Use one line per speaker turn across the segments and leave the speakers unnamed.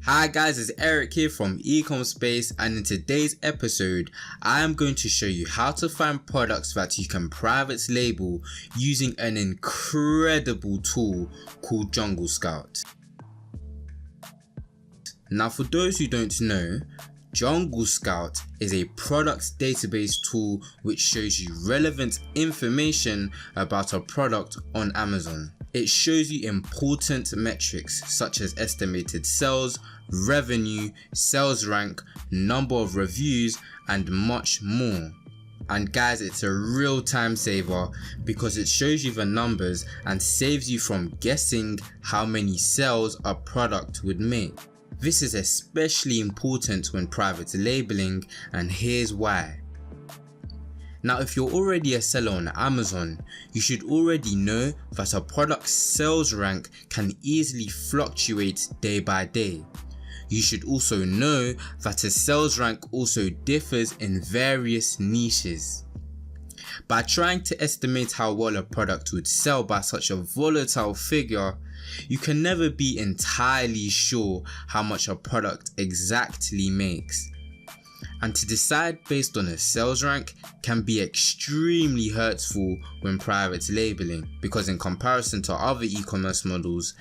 Hi guys, it's Eric here from Ecom Space, and in today's episode I am going to show you how to find products that you can private label using an incredible tool called Jungle Scout. Now for those who don't know, Jungle Scout is a product database tool which shows you relevant information about a product on Amazon. It shows you important metrics such as estimated sales, revenue, sales rank, number of reviews, and much more. And guys, it's a real time saver because it shows you the numbers and saves you from guessing how many sales a product would make. This is especially important when private labeling, and here's why. Now if you're already a seller on Amazon, you should already know that a product's sales rank can easily fluctuate day by day. You should also know that a sales rank also differs in various niches. By trying to estimate how well a product would sell by such a volatile figure, you can never be entirely sure how much a product exactly makes. And to decide based on a sales rank can be extremely hurtful when private labeling, because in comparison to other e-commerce models,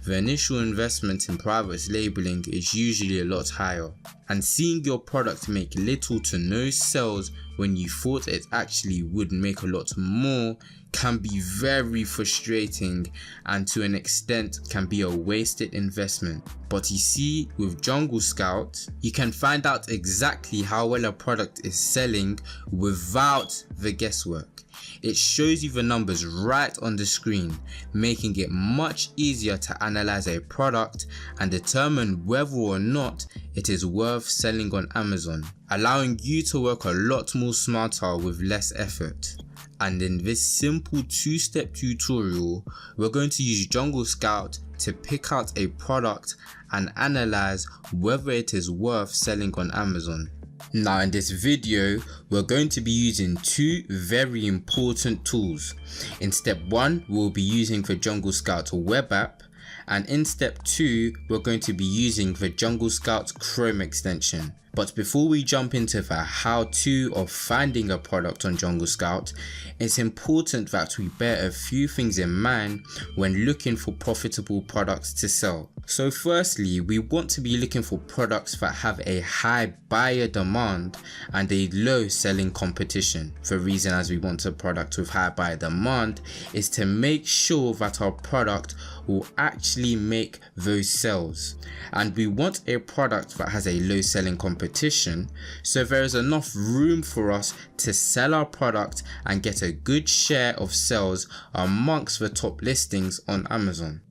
the initial investment in private labeling is usually a lot higher, and seeing your product make little to no sales when you thought it actually would make a lot more can be very frustrating, and to an extent can be a wasted investment. But you see, with Jungle Scout, you can find out exactly how well a product is selling without the guesswork. It shows you the numbers right on the screen, making it much easier to analyze a product and determine whether or not it is worth selling on Amazon, allowing you to work a lot more smarter with less effort. And in this simple two-step tutorial, we're going to use Jungle Scout to pick out a product and analyze whether it is worth selling on Amazon. Now in this video, we're going to be using two very important tools. In step 1, we'll be using the Jungle Scout web app, and in step 2, we're going to be using the Jungle Scout Chrome extension. But before we jump into the how-to of finding a product on Jungle Scout, it's important that we bear a few things in mind when looking for profitable products to sell. So firstly, we want to be looking for products that have a high buyer demand and a low selling competition. The reason as we want a product with high buyer demand is to make sure that our product will actually make those sales. And we want a product that has a low selling competition, so there is enough room for us to sell our product and get a good share of sales amongst the top listings on Amazon.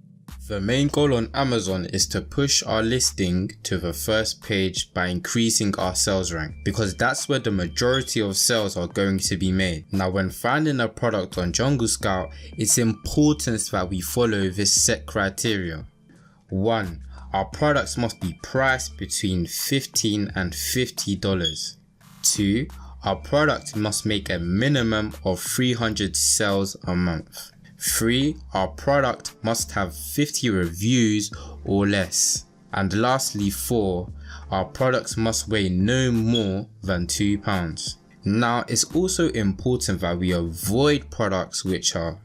The main goal on Amazon is to push our listing to the first page by increasing our sales rank, because that's where the majority of sales are going to be made. Now when finding a product on Jungle Scout, it's important that we follow this set criteria. 1. Our products must be priced between $15 and $50. 2. Our product must make a minimum of 300 sales a month. 3. Our product must have 50 reviews or less. And lastly 4. Our products must weigh no more than 2 pounds. Now it's also important that we avoid products which are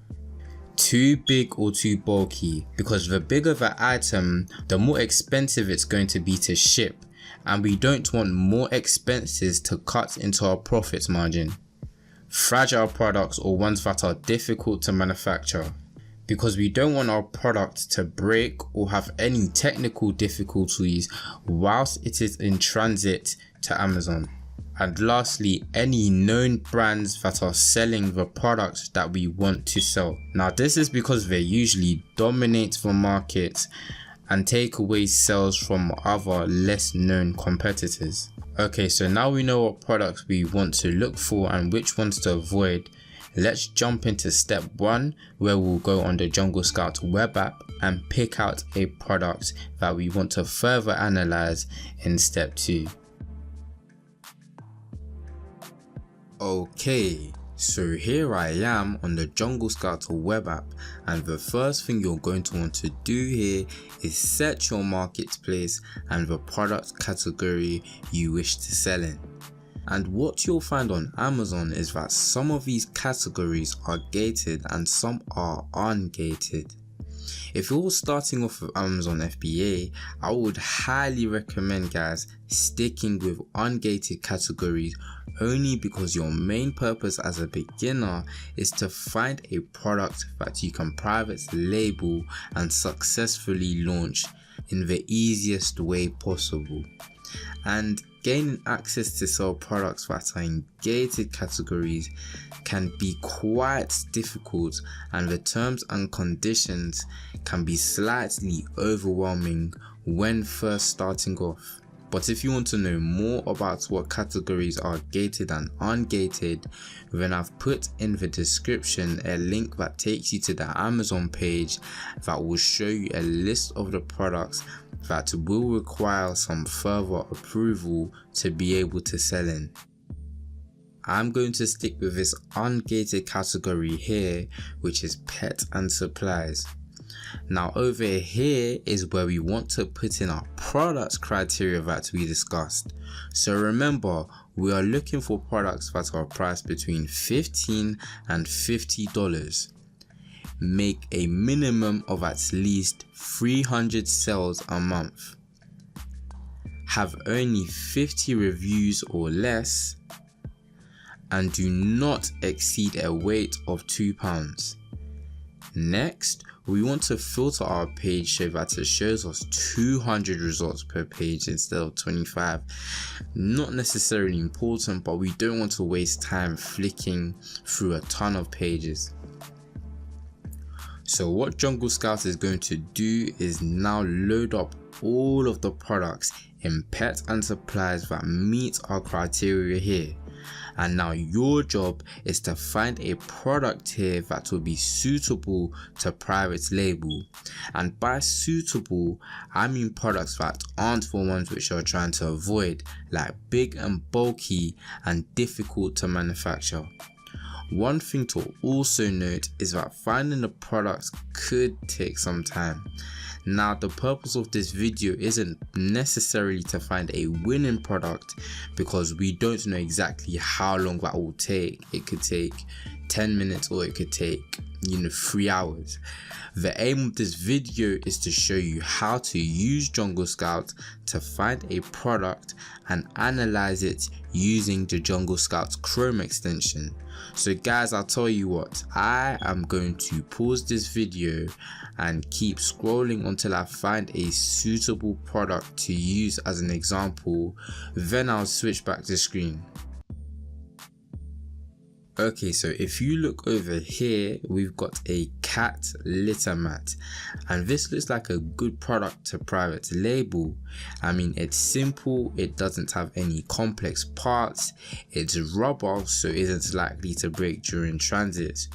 too big or too bulky, because the bigger the item, the more expensive it's going to be to ship, and we don't want more expenses to cut into our profit margin. Fragile products, or ones that are difficult to manufacture, because we don't want our product to break or have any technical difficulties whilst it is in transit to Amazon. And lastly, any known brands that are selling the products that we want to sell. Now this is because they usually dominate the market and take away sales from other less known competitors. Okay, so now we know what products we want to look for and which ones to avoid. Let's jump into step 1, where we'll go on the Jungle Scout web app and pick out a product that we want to further analyze in step 2. Okay, So here I am on the Jungle Scout web app, and the first thing you're going to want to do here is set your marketplace and the product category you wish to sell in. And what you'll find on Amazon is that some of these categories are gated and some are ungated. If you're starting off with Amazon FBA, I would highly recommend, guys, sticking with ungated categories, only because your main purpose as a beginner is to find a product that you can private label and successfully launch in the easiest way possible. And gaining access to sell products that are in gated categories can be quite difficult, and the terms and conditions can be slightly overwhelming when first starting off. But if you want to know more about what categories are gated and ungated, then I've put in the description a link that takes you to the Amazon page that will show you a list of the products that will require some further approval to be able to sell in. I'm going to stick with this ungated category here, which is pet and supplies. Now over here is where we want to put in our product criteria that we discussed. So remember, we are looking for products that are priced between $15 and $50. Make a minimum of at least 300 sales a month. Have only 50 reviews or less, and do not exceed a weight of 2 pounds. Next, we want to filter our page so that it shows us 200 results per page instead of 25. Not necessarily important, but we don't want to waste time flicking through a ton of pages. So what Jungle Scout is going to do is now load up all of the products in pet and supplies that meet our criteria here. And now your job is to find a product here that will be suitable to private label. And by suitable, I mean products that aren't the ones which you're trying to avoid, like big and bulky and difficult to manufacture. One thing to also note is that finding the products could take some time. Now the purpose of this video isn't necessarily to find a winning product, because we don't know exactly how long that will take. It could take 10 minutes or it could take 3 hours. The aim of this video is to show you how to use Jungle Scout to find a product and analyze it using the Jungle Scout Chrome extension. So guys, I'll tell you what, I am going to pause this video and keep scrolling until I find a suitable product to use as an example, then I'll switch back the screen. Okay, so if you look over here, we've got a cat litter mat, and this looks like a good product to private label. I mean, it's simple, it doesn't have any complex parts, it's rubber, so it isn't likely to break during transit.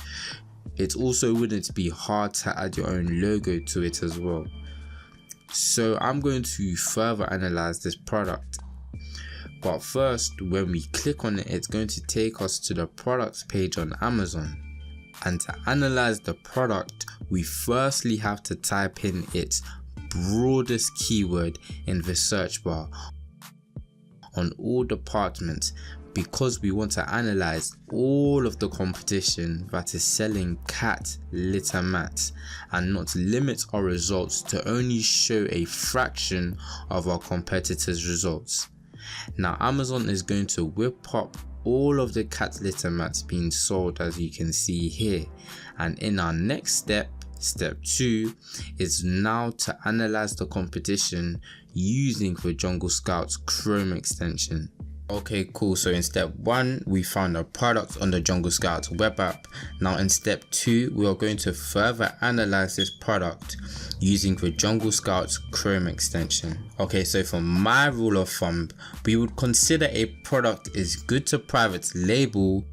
It also wouldn't be hard to add your own logo to it as well. So I'm going to further analyze this product. But first, when we click on it, it's going to take us to the products page on Amazon. And to analyze the product, we firstly have to type in its broadest keyword in the search bar on all departments, because we want to analyze all of the competition that is selling cat litter mats and not limit our results to only show a fraction of our competitors' results. Now Amazon is going to whip up all of the cat litter mats being sold, as you can see here, and in our next step, step 2, is now to analyze the competition using the Jungle Scout Chrome extension. Okay, cool. So in step 1, we found a product on the Jungle Scout web app. Now in step 2, we are going to further analyze this product using the Jungle Scout Chrome extension. Okay, so for my rule of thumb, we would consider a product is good to private label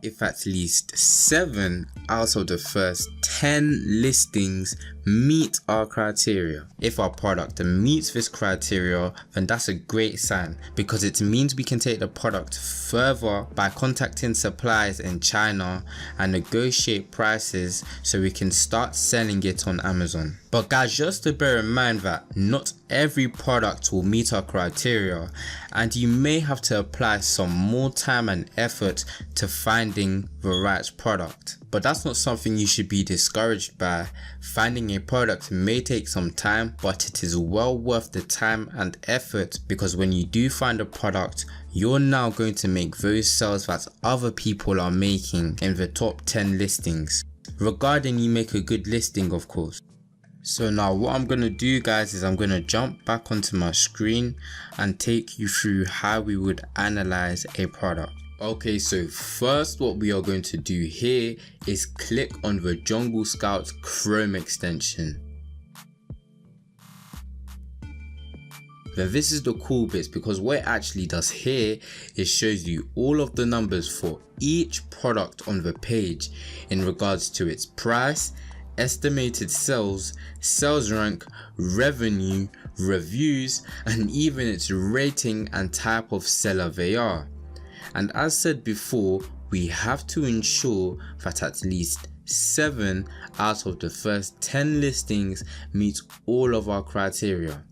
if at least 7 out of the first 10 listings meet our criteria. If our product meets this criteria, then that's a great sign, because it means we can take the product further by contacting suppliers in China and negotiate prices so we can start selling it on Amazon. But guys, just to bear in mind that not every product will meet our criteria, and you may have to apply some more time and effort to finding the right product. But that's not something you should be discouraged by. Finding a product may take some time, but it is well worth the time and effort, because when you do find a product, you're now going to make those sales that other people are making in the top 10 listings, regarding you make a good listing, of course. So now what I'm going to do, guys, is I'm going to jump back onto my screen and take you through how we would analyze a product. Okay, so first what we are going to do here is click on the Jungle Scout Chrome extension. Now this is the cool bits, because what it actually does here is shows you all of the numbers for each product on the page in regards to its price, estimated sales, sales rank, revenue, reviews, and even its rating and type of seller they are. And as said before, we have to ensure that at least 7 out of the first 10 listings meet all of our criteria.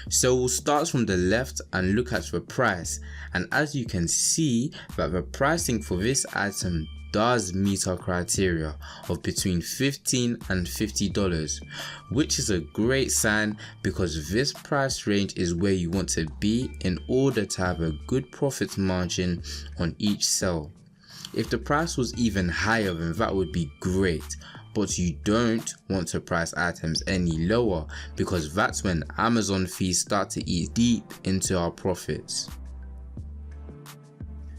So we'll start from the left and look at the price, and as you can see that the pricing for this item does meet our criteria of between $15 and $50, which is a great sign, because this price range is where you want to be in order to have a good profit margin on each sale. If the price was even higher, then that would be great, but you don't want to price items any lower, because that's when Amazon fees start to eat deep into our profits.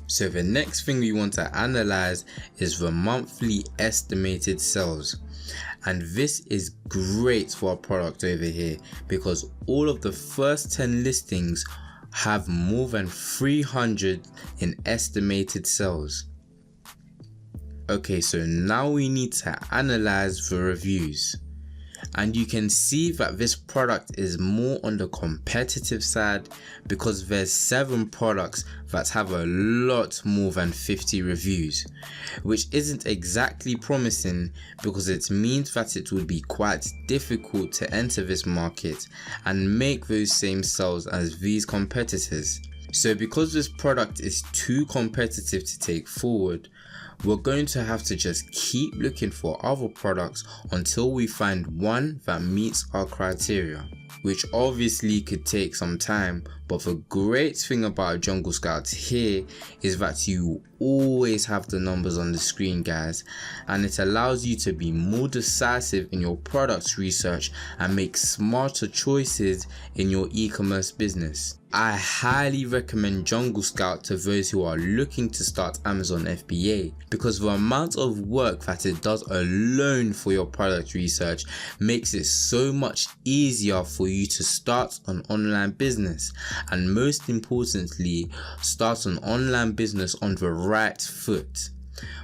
So the next thing we want to analyze is the monthly estimated sales, and this is great for our product over here, because all of the first 10 listings have more than 300 in estimated sales. Okay, so now we need to analyze the reviews, and you can see that this product is more on the competitive side, because there's 7 products that have a lot more than 50 reviews, which isn't exactly promising, because it means that it would be quite difficult to enter this market and make those same sales as these competitors. So because this product is too competitive to take forward, we're going to have to just keep looking for other products until we find one that meets our criteria, which obviously could take some time. But the great thing about Jungle Scout here is that you always have the numbers on the screen, guys, and it allows you to be more decisive in your product research and make smarter choices in your e-commerce business. I highly recommend Jungle Scout to those who are looking to start Amazon FBA, because the amount of work that it does alone for your product research makes it so much easier for you to start an online business, and most importantly, start an online business on the right foot.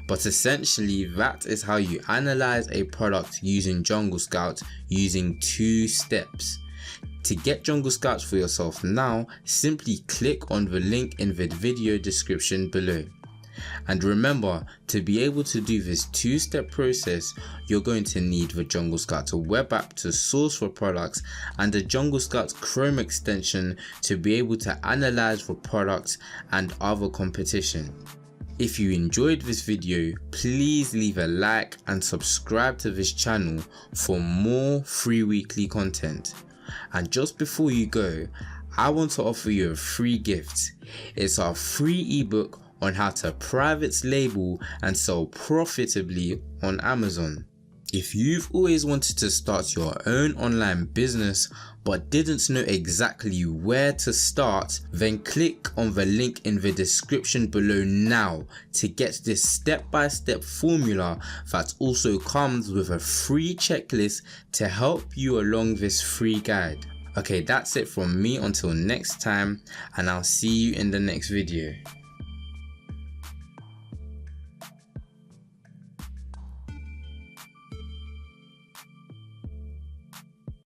But essentially, that is how you analyze a product using Jungle Scout, using 2 steps. To get Jungle Scouts for yourself now, simply click on the link in the video description below. And remember, to be able to do this 2-step process, you're going to need the Jungle Scout web app to source for products, and the Jungle Scout Chrome extension to be able to analyze for products and other competition. If you enjoyed this video, please leave a like and subscribe to this channel for more free weekly content. And just before you go, I want to offer you a free gift. It's our free ebook on how to private label and sell profitably on Amazon. If you've always wanted to start your own online business but didn't know exactly where to start, then click on the link in the description below now to get this step-by-step formula that also comes with a free checklist to help you along this free guide. Okay, that's it from me until next time, and I'll see you in the next video.